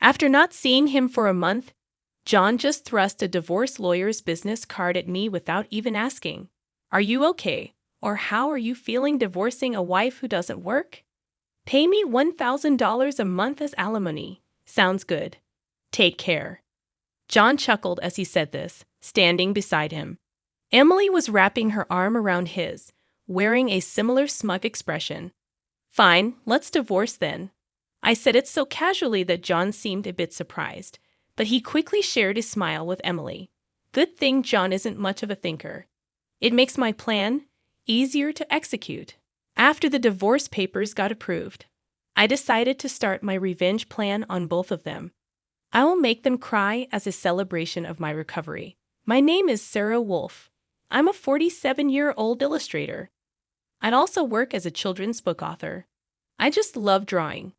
After not seeing him for a month, John just thrust a divorce lawyer's business card at me without even asking, "Are you okay? Or how are you feeling divorcing a wife who doesn't work? Pay me $1,000 a month as alimony. Sounds good. Take care." John chuckled as he said this, standing beside him. Emily was wrapping her arm around his, wearing a similar smug expression. "Fine, let's divorce then." I said it so casually that John seemed a bit surprised, but he quickly shared his smile with Emily. Good thing John isn't much of a thinker. It makes my plan easier to execute. After the divorce papers got approved, I decided to start my revenge plan on both of them. I will make them cry as a celebration of my recovery. My name is Sarah Wolf. I'm a 47-year-old illustrator. I'd also work as a children's book author. I just love drawing.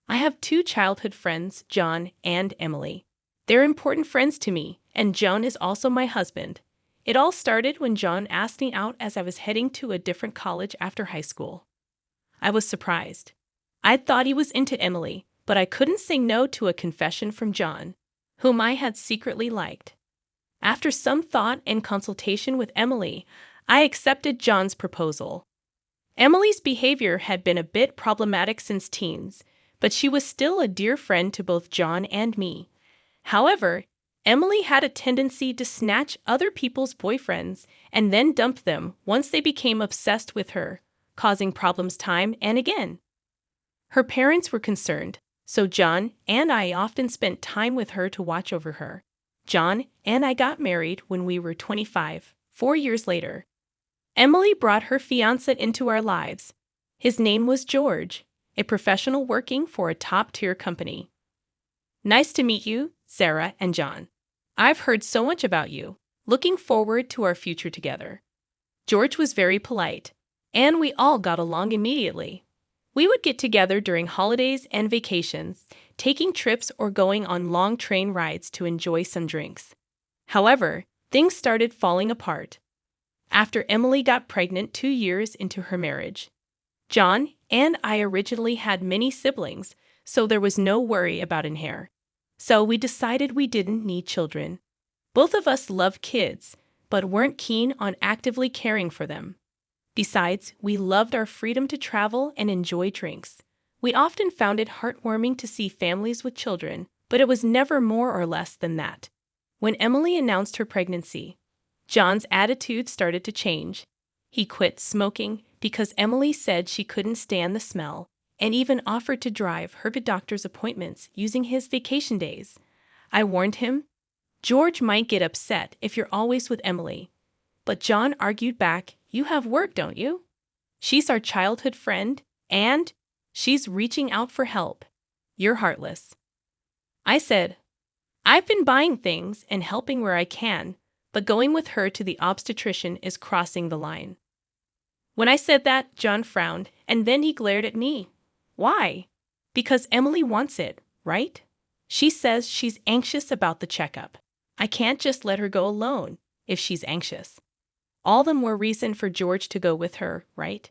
I have two childhood friends, John and Emily. They're important friends to me, and John is also my husband. It all started when John asked me out as I was heading to a different college after high school. I was surprised. I'd thought he was into Emily, but I couldn't say no to a confession from John, whom I had secretly liked. After some thought and consultation with Emily, I accepted John's proposal. Emily's behavior had been a bit problematic since teens, but she was still a dear friend to both John and me. However, Emily had a tendency to snatch other people's boyfriends and then dump them once they became obsessed with her, causing problems time and again. Her parents were concerned, so John and I often spent time with her to watch over her. John and I got married when we were 25, 4 years later. Emily brought her fiancé into our lives. His name was George, a professional working for a top-tier company. Nice to meet you, Sarah and John. I've heard so much about you. Looking forward to our future together. George was very polite, and we all got along immediately. We would get together during holidays and vacations, taking trips or going on long train rides to enjoy some drinks. However, things started falling apart after Emily got pregnant 2 years into her marriage. John and I originally had many siblings, so there was no worry about an heir. So we decided we didn't need children. Both of us loved kids, but weren't keen on actively caring for them. Besides, we loved our freedom to travel and enjoy drinks. We often found it heartwarming to see families with children, but it was never more or less than that. When Emily announced her pregnancy, John's attitude started to change. He quit smoking because Emily said she couldn't stand the smell, and even offered to drive her to doctor's appointments using his vacation days. I warned him, "George might get upset if you're always with Emily." But John argued back, "You have work, don't you? She's our childhood friend, and she's reaching out for help. You're heartless." I said, "I've been buying things and helping where I can, but going with her to the obstetrician is crossing the line." When I said that, John frowned, and then he glared at me. "Why?" "Because Emily wants it, right? She says she's anxious about the checkup. I can't just let her go alone if she's anxious. All the more reason for George to go with her, right?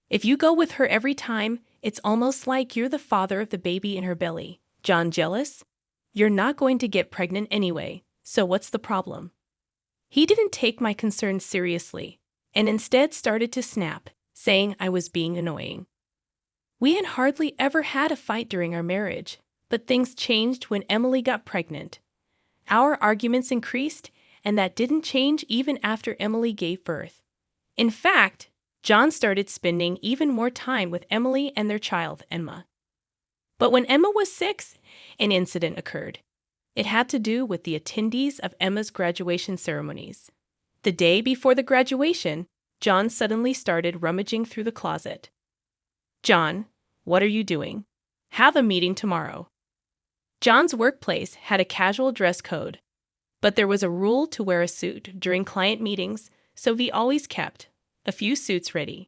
If you go with her every time, it's almost like you're the father of the baby in her belly. John, jealous? You're not going to get pregnant anyway, so what's the problem?" He didn't take my concerns seriously, and instead started to snap, saying I was being annoying. We had hardly ever had a fight during our marriage, but things changed when Emily got pregnant. Our arguments increased, and that didn't change even after Emily gave birth. In fact, John started spending even more time with Emily and their child, Emma. But when Emma was 6, an incident occurred. It had to do with the attendees of Emma's graduation ceremonies. The day before the graduation, John suddenly started rummaging through the closet. "John, what are you doing? Have a meeting tomorrow." John's workplace had a casual dress code, but there was a rule to wear a suit during client meetings, so he always kept a few suits ready.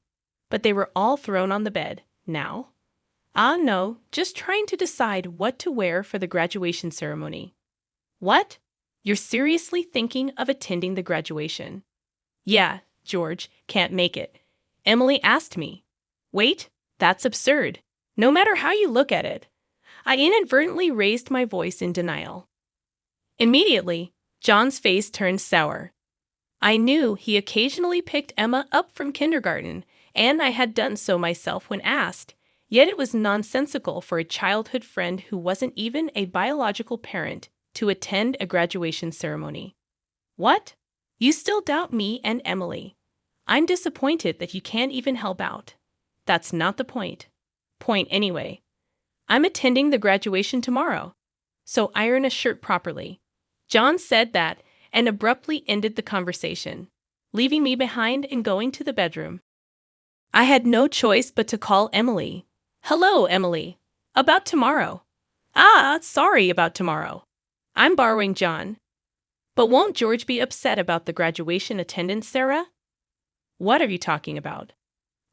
But they were all thrown on the bed now. No, just trying to decide what to wear for the graduation ceremony. "What? You're seriously thinking of attending the graduation?" "Yeah, George, can't make it. Emily asked me." "Wait, that's absurd. No matter how you look at it, I inadvertently raised my voice in denial. Immediately, John's face turned sour. I knew he occasionally picked Emma up from kindergarten, and I had done so myself when asked, yet it was nonsensical for a childhood friend who wasn't even a biological parent to attend a graduation ceremony. What? You still doubt me and Emily? I'm disappointed that you can't even help out. That's not the point. Point anyway. I'm attending the graduation tomorrow, so iron a shirt properly. John said that and abruptly ended the conversation, leaving me behind and going to the bedroom. I had no choice but to call Emily. Hello, Emily. About tomorrow. Sorry about tomorrow. I'm borrowing John. But won't George be upset about the graduation attendance, Sarah? What are you talking about?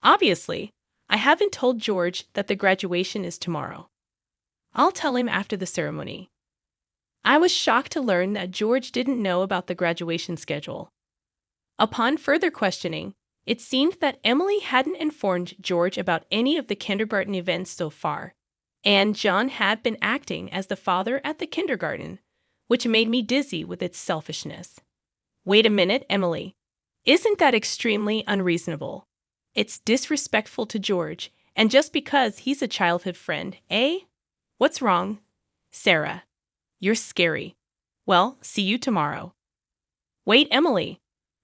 Obviously, I haven't told George that the graduation is tomorrow. I'll tell him after the ceremony. I was shocked to learn that George didn't know about the graduation schedule. Upon further questioning, it seemed that Emily hadn't informed George about any of the kindergarten events so far, and John had been acting as the father at the kindergarten, which made me dizzy with its selfishness. Wait a minute, Emily. Isn't that extremely unreasonable? It's disrespectful to George, and just because he's a childhood friend, eh? What's wrong? Sarah, you're scary. Well, see you tomorrow. Wait, Emily.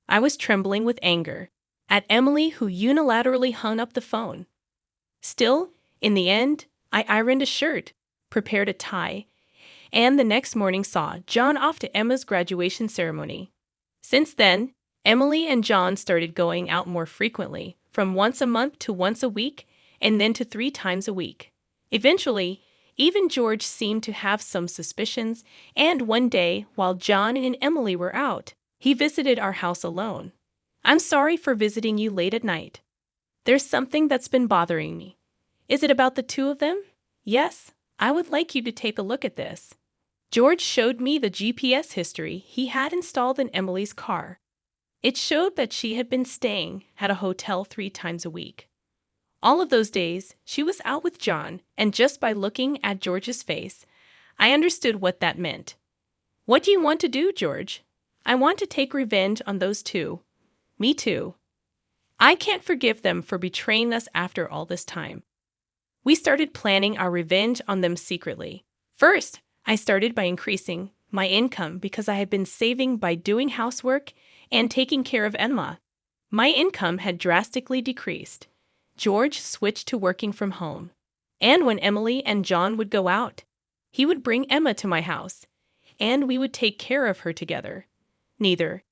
I was trembling with anger at Emily, who unilaterally hung up the phone. Still, in the end, I ironed a shirt, prepared a tie, and the next morning saw John off to Emma's graduation ceremony. Since then, Emily and John started going out more frequently, from once a month to once a week, and then to 3 times a week. Eventually, even George seemed to have some suspicions, and one day, while John and Emily were out, he visited our house alone. I'm sorry for visiting you late at night. There's something that's been bothering me. Is it about the 2 of them? Yes, I would like you to take a look at this. George showed me the GPS history he had installed in Emily's car. It showed that she had been staying at a hotel 3 times a week. All of those days, she was out with John, and just by looking at George's face, I understood what that meant. What do you want to do, George? I want to take revenge on those 2. Me too. I can't forgive them for betraying us after all this time. We started planning our revenge on them secretly. First, I started by increasing my income because I had been saving by doing housework and taking care of Emma. My income had drastically decreased. George switched to working from home. And when Emily and John would go out, he would bring Emma to my house, and we would take care of her together. Neither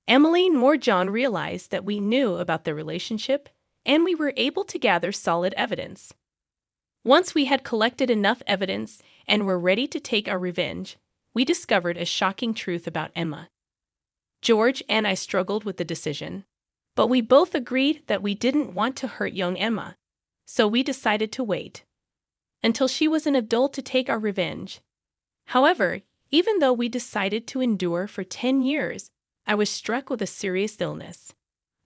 Emily nor John realized that we knew about their relationship, and we were able to gather solid evidence. Once we had collected enough evidence and were ready to take our revenge, we discovered a shocking truth about Emma. George and I struggled with the decision, but we both agreed that we didn't want to hurt young Emma, so we decided to wait until she was an adult to take our revenge. However, even though we decided to endure for 10 years, I was struck with a serious illness.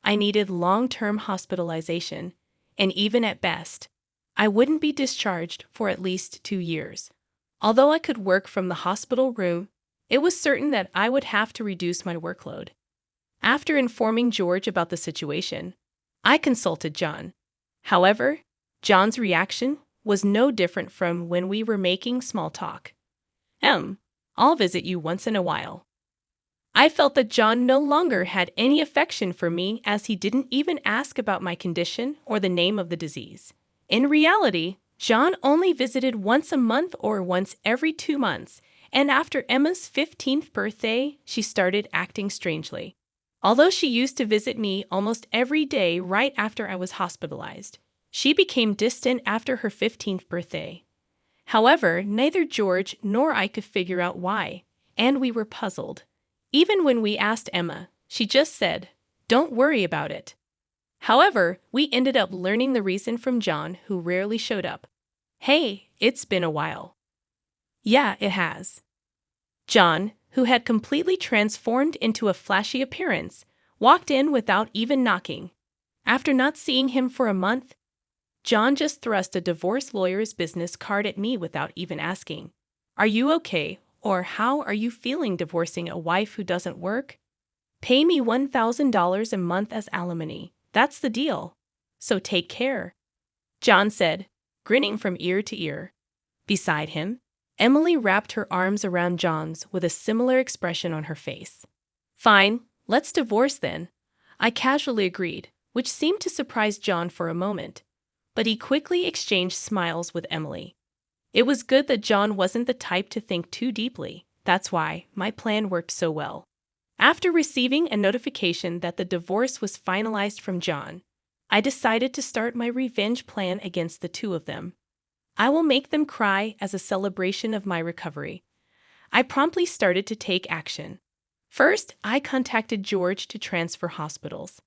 I needed long-term hospitalization, and even at best, I wouldn't be discharged for at least 2 years. Although I could work from the hospital room, it was certain that I would have to reduce my workload. After informing George about the situation, I consulted John. However, John's reaction was no different from when we were making small talk. I'll visit you once in a while. I felt that John no longer had any affection for me, as he didn't even ask about my condition or the name of the disease. In reality, John only visited once a month or once every 2 months, and after Emma's 15th birthday, she started acting strangely. Although she used to visit me almost every day right after I was hospitalized, she became distant after her 15th birthday. However, neither George nor I could figure out why, and we were puzzled. Even when we asked Emma, she just said, "Don't worry about it." However, we ended up learning the reason from John, who rarely showed up. Hey, it's been a while. Yeah, it has. John, who had completely transformed into a flashy appearance, walked in without even knocking. After not seeing him for a month, John just thrust a divorce lawyer's business card at me without even asking. Are you okay? Or how are you feeling divorcing a wife who doesn't work? Pay me $1,000 a month as alimony. That's the deal. So take care, John said, grinning from ear to ear. Beside him, Emily wrapped her arms around John's with a similar expression on her face. Fine, let's divorce then, I casually agreed, which seemed to surprise John for a moment. But he quickly exchanged smiles with Emily. It was good that John wasn't the type to think too deeply. That's why my plan worked so well. After receiving a notification that the divorce was finalized from John, I decided to start my revenge plan against the two of them. I will make them cry as a celebration of my recovery. I promptly started to take action. First, I contacted George to transfer hospitals.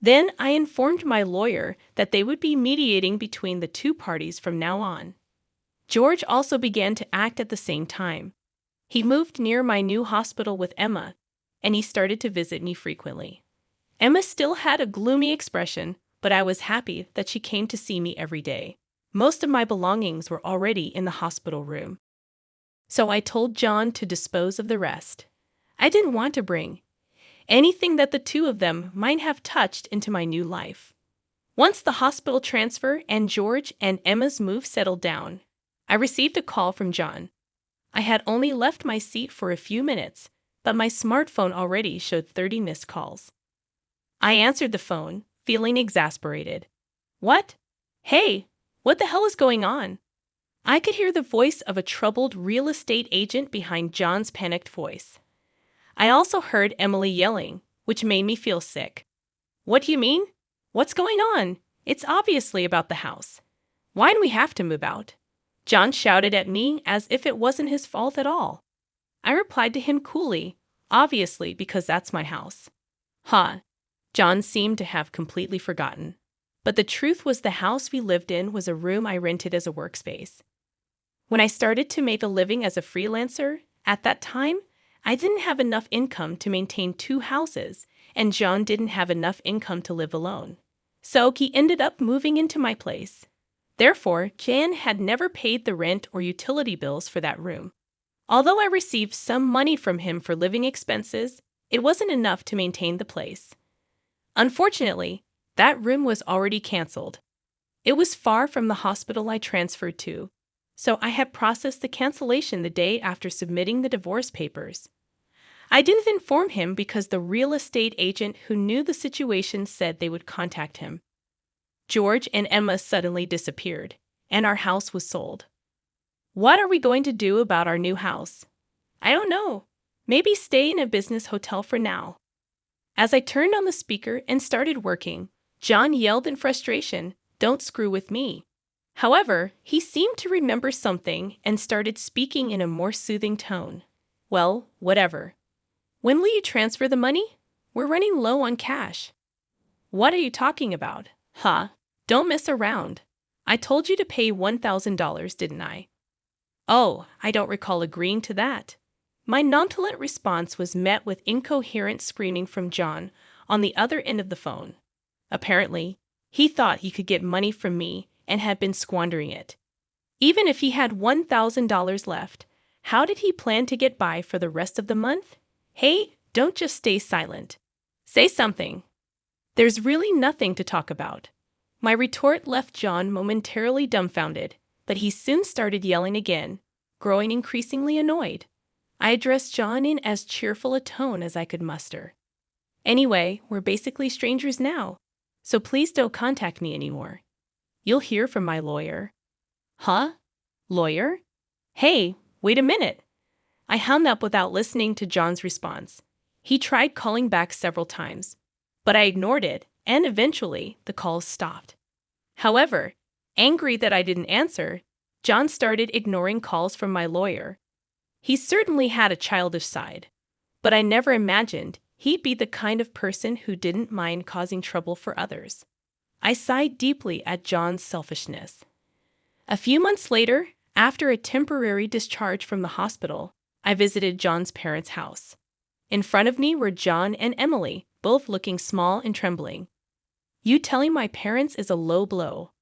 Then I informed my lawyer that they would be mediating between the two parties from now on. George also began to act at the same time. He moved near my new hospital with Emma, and he started to visit me frequently. Emma still had a gloomy expression, but I was happy that she came to see me every day. Most of my belongings were already in the hospital room. So I told John to dispose of the rest. I didn't want to bring anything that the two of them might have touched into my new life. Once the hospital transfer and George and Emma's move settled down, I received a call from John. I had only left my seat for a few minutes, but my smartphone already showed 30 missed calls. I answered the phone, feeling exasperated. What? Hey, what the hell is going on? I could hear the voice of a troubled real estate agent behind John's panicked voice. I also heard Emily yelling, which made me feel sick. What do you mean? What's going on? It's obviously about the house. Why do we have to move out? John shouted at me as if it wasn't his fault at all. I replied to him coolly, obviously because that's my house. Huh. John seemed to have completely forgotten. But the truth was the house we lived in was a room I rented as a workspace. When I started to make a living as a freelancer, at that time, I didn't have enough income to maintain two houses, and John didn't have enough income to live alone. So he ended up moving into my place. Therefore, Jan had never paid the rent or utility bills for that room. Although I received some money from him for living expenses, it wasn't enough to maintain the place. Unfortunately, that room was already canceled. It was far from the hospital I transferred to, so I had processed the cancellation the day after submitting the divorce papers. I didn't inform him because the real estate agent who knew the situation said they would contact him. George and Emma suddenly disappeared, and our house was sold. What are we going to do about our new house? I don't know. Maybe stay in a business hotel for now. As I turned on the speaker and started working, John yelled in frustration, "Don't screw with me." However, he seemed to remember something and started speaking in a more soothing tone. Well, whatever. When will you transfer the money? We're running low on cash. What are you talking about? Huh? Don't mess around. I told you to pay $1,000, didn't I? Oh, I don't recall agreeing to that. My nonchalant response was met with incoherent screaming from John on the other end of the phone. Apparently, he thought he could get money from me and had been squandering it. Even if he had $1,000 left, how did he plan to get by for the rest of the month? Hey, don't just stay silent. Say something. There's really nothing to talk about. My retort left John momentarily dumbfounded, but he soon started yelling again, growing increasingly annoyed. I addressed John in as cheerful a tone as I could muster. Anyway, we're basically strangers now, so please don't contact me anymore. You'll hear from my lawyer. Huh? Lawyer? Hey, wait a minute. I hung up without listening to John's response. He tried calling back several times, but I ignored it, and eventually the calls stopped. However, angry that I didn't answer, John started ignoring calls from my lawyer. He certainly had a childish side, but I never imagined he'd be the kind of person who didn't mind causing trouble for others. I sighed deeply at John's selfishness. A few months later, after a temporary discharge from the hospital, I visited John's parents' house. In front of me were John and Emily, both looking small and trembling. You telling my parents is a low blow.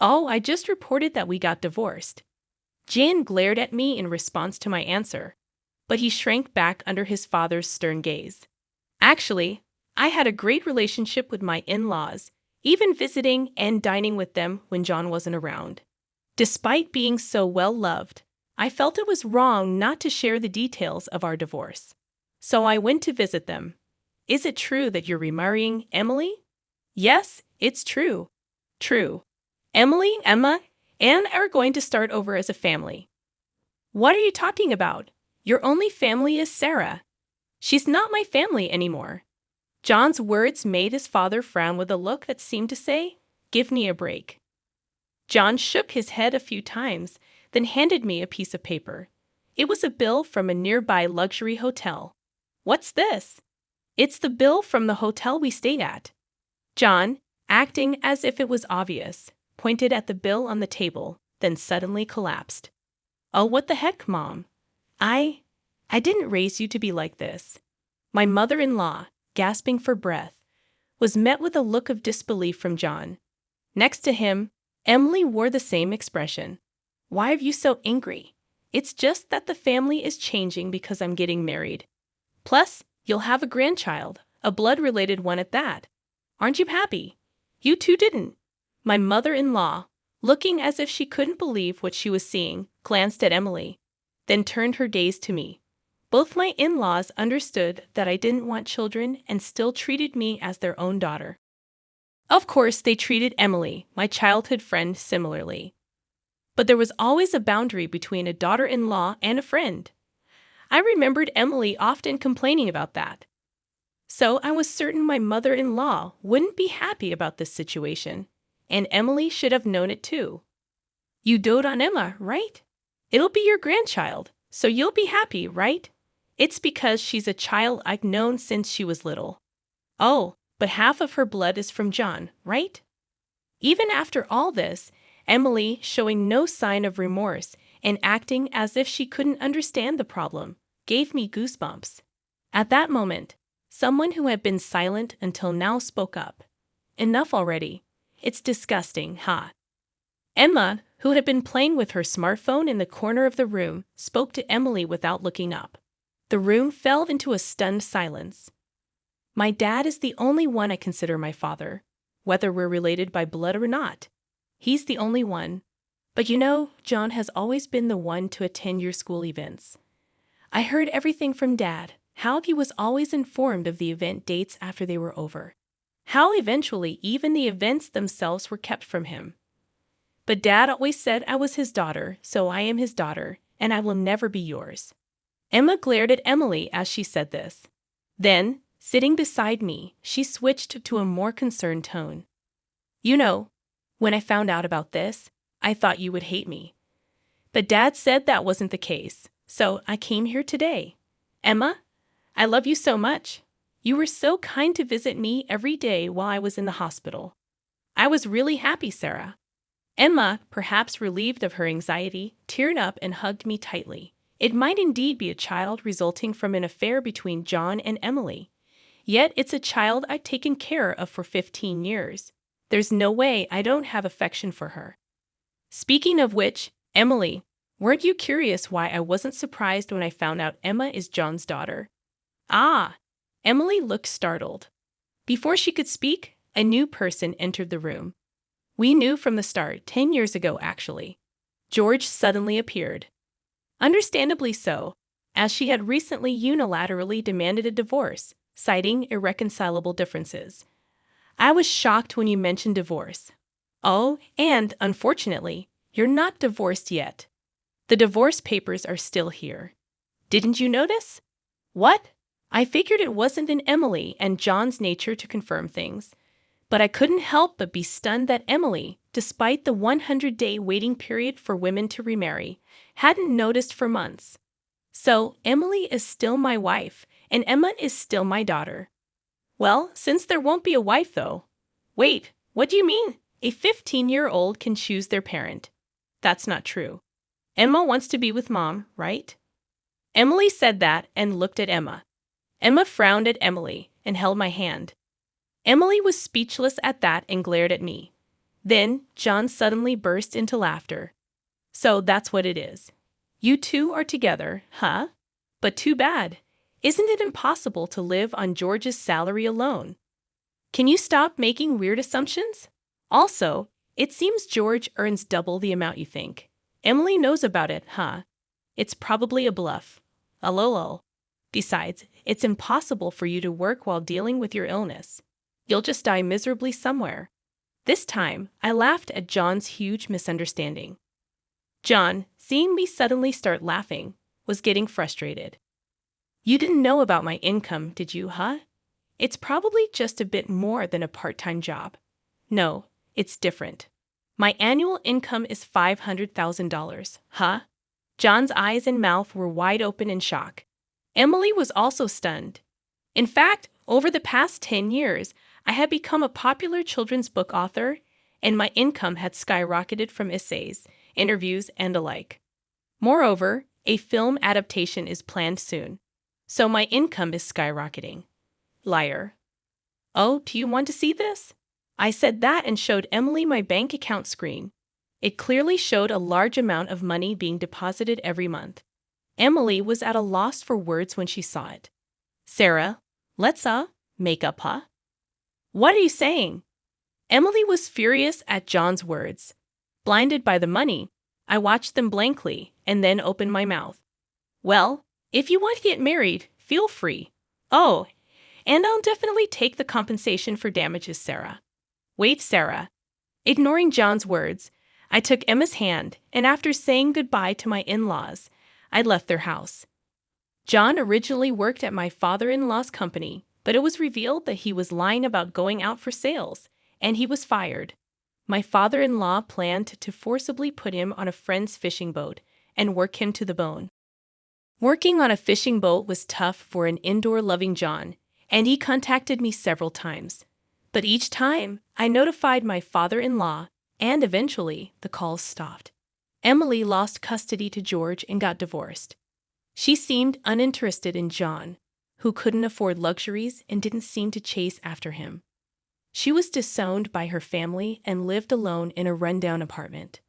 Oh, I just reported that we got divorced. Jan glared at me in response to my answer, but he shrank back under his father's stern gaze. Actually, I had a great relationship with my in-laws, even visiting and dining with them when John wasn't around. Despite being so well loved, I felt it was wrong not to share the details of our divorce. So I went to visit them. Is it true that you're remarrying Emily? Yes, it's true. True. Emily, Emma, and are going to start over as a family. What are you talking about? Your only family is Sarah. She's not my family anymore. John's words made his father frown with a look that seemed to say, "Give me a break." John shook his head a few times, then handed me a piece of paper. It was a bill from a nearby luxury hotel. What's this? It's the bill from the hotel we stayed at. John, acting as if it was obvious, pointed at the bill on the table, then suddenly collapsed. Oh, what the heck, Mom? I didn't raise you to be like this. My mother-in-law, gasping for breath, was met with a look of disbelief from John. Next to him, Emily wore the same expression. Why are you so angry? It's just that the family is changing because I'm getting married. Plus, you'll have a grandchild, a blood-related one at that. Aren't you happy? You two didn't. My mother-in-law, looking as if she couldn't believe what she was seeing, glanced at Emily, then turned her gaze to me. Both my in-laws understood that I didn't want children and still treated me as their own daughter. Of course, they treated Emily, my childhood friend, similarly. But there was always a boundary between a daughter-in-law and a friend. I remembered Emily often complaining about that. So I was certain my mother-in-law wouldn't be happy about this situation, and Emily should have known it too. You dote on Emma, right? It'll be your grandchild, so you'll be happy, right? It's because she's a child I've known since she was little. Oh, but half of her blood is from John, right? Even after all this, Emily, showing no sign of remorse and acting as if she couldn't understand the problem, gave me goosebumps. At that moment, someone who had been silent until now spoke up. Enough already. It's disgusting, huh? Emma, who had been playing with her smartphone in the corner of the room, spoke to Emily without looking up. The room fell into a stunned silence. My dad is the only one I consider my father, whether we're related by blood or not. He's the only one. But you know, John has always been the one to attend your school events. I heard everything from Dad, how he was always informed of the event dates after they were over. How eventually even the events themselves were kept from him. But Dad always said I was his daughter, so I am his daughter, and I will never be yours. Emma glared at Emily as she said this. Then, sitting beside me, she switched to a more concerned tone. You know, when I found out about this, I thought you would hate me. But Dad said that wasn't the case, so I came here today. Emma, I love you so much. You were so kind to visit me every day while I was in the hospital. I was really happy, Sarah. Emma, perhaps relieved of her anxiety, teared up and hugged me tightly. It might indeed be a child resulting from an affair between John and Emily. Yet it's a child I've taken care of for 15 years. There's no way I don't have affection for her. Speaking of which, Emily, weren't you curious why I wasn't surprised when I found out Emma is John's daughter? Ah! Emily looked startled. Before she could speak, a new person entered the room. We knew from the start, 10 years ago actually. George suddenly appeared. Understandably so, as she had recently unilaterally demanded a divorce, citing irreconcilable differences. I was shocked when you mentioned divorce. Oh, and, unfortunately, you're not divorced yet. The divorce papers are still here. Didn't you notice? What? I figured it wasn't in Emily and John's nature to confirm things. But I couldn't help but be stunned that Emily, despite the 100-day waiting period for women to remarry, hadn't noticed for months. So, Emily is still my wife, and Emma is still my daughter. Well, since there won't be a wife, though. Wait, what do you mean? A 15-year-old can choose their parent. That's not true. Emma wants to be with Mom, right? Emily said that and looked at Emma. Emma frowned at Emily and held my hand. Emily was speechless at that and glared at me. Then John suddenly burst into laughter. So that's what it is. You two are together, huh? But too bad. Isn't it impossible to live on George's salary alone? Can you stop making weird assumptions? Also, it seems George earns double the amount you think. Emily knows about it, huh? It's probably a bluff. A lol. Besides, it's impossible for you to work while dealing with your illness. You'll just die miserably somewhere. This time, I laughed at John's huge misunderstanding. John, seeing me suddenly start laughing, was getting frustrated. You didn't know about my income, did you, huh? It's probably just a bit more than a part-time job. No, it's different. My annual income is $500,000, huh? John's eyes and mouth were wide open in shock. Emily was also stunned. In fact, over the past 10 years, I had become a popular children's book author, and my income had skyrocketed from essays, interviews, and the like. Moreover, a film adaptation is planned soon, so my income is skyrocketing. Liar. Oh, do you want to see this? I said that and showed Emily my bank account screen. It clearly showed a large amount of money being deposited every month. Emily was at a loss for words when she saw it. Sarah, let's make up, huh? What are you saying? Emily was furious at John's words. Blinded by the money, I watched them blankly and then opened my mouth. Well, if you want to get married, feel free. Oh, and I'll definitely take the compensation for damages, Sarah. Wait, Sarah. Ignoring John's words, I took Emma's hand, and after saying goodbye to my in-laws, I left their house. John originally worked at my father-in-law's company, but it was revealed that he was lying about going out for sales, and he was fired. My father-in-law planned to forcibly put him on a friend's fishing boat and work him to the bone. Working on a fishing boat was tough for an indoor-loving John, and he contacted me several times. But each time, I notified my father-in-law, and eventually, the calls stopped. Emily lost custody to George and got divorced. She seemed uninterested in John, who couldn't afford luxuries and didn't seem to chase after him. She was disowned by her family and lived alone in a rundown apartment.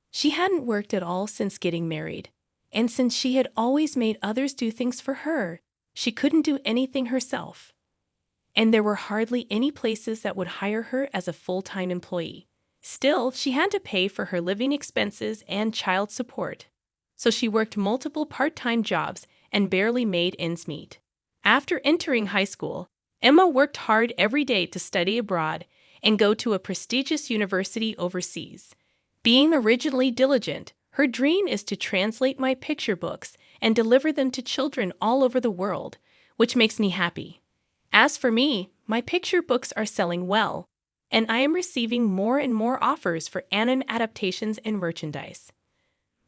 She hadn't worked at all since getting married, and since she had always made others do things for her, she couldn't do anything herself. And there were hardly any places that would hire her as a full-time employee. Still, she had to pay for her living expenses and child support, so she worked multiple part-time jobs and barely made ends meet. After entering high school, Emma worked hard every day to study abroad and go to a prestigious university overseas. Being originally diligent, her dream is to translate my picture books and deliver them to children all over the world, which makes me happy. As for me, my picture books are selling well, and I am receiving more and more offers for anime adaptations and merchandise.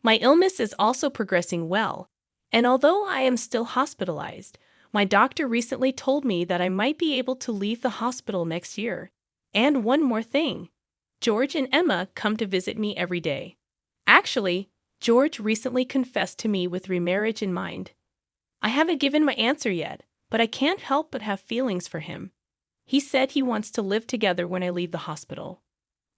My illness is also progressing well, and although I am still hospitalized, my doctor recently told me that I might be able to leave the hospital next year. And one more thing. George and Emma come to visit me every day. Actually, George recently confessed to me with remarriage in mind. I haven't given my answer yet, but I can't help but have feelings for him. He said he wants to live together when I leave the hospital.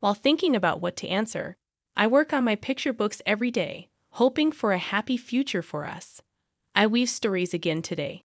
While thinking about what to answer, I work on my picture books every day, hoping for a happy future for us. I weave stories again today.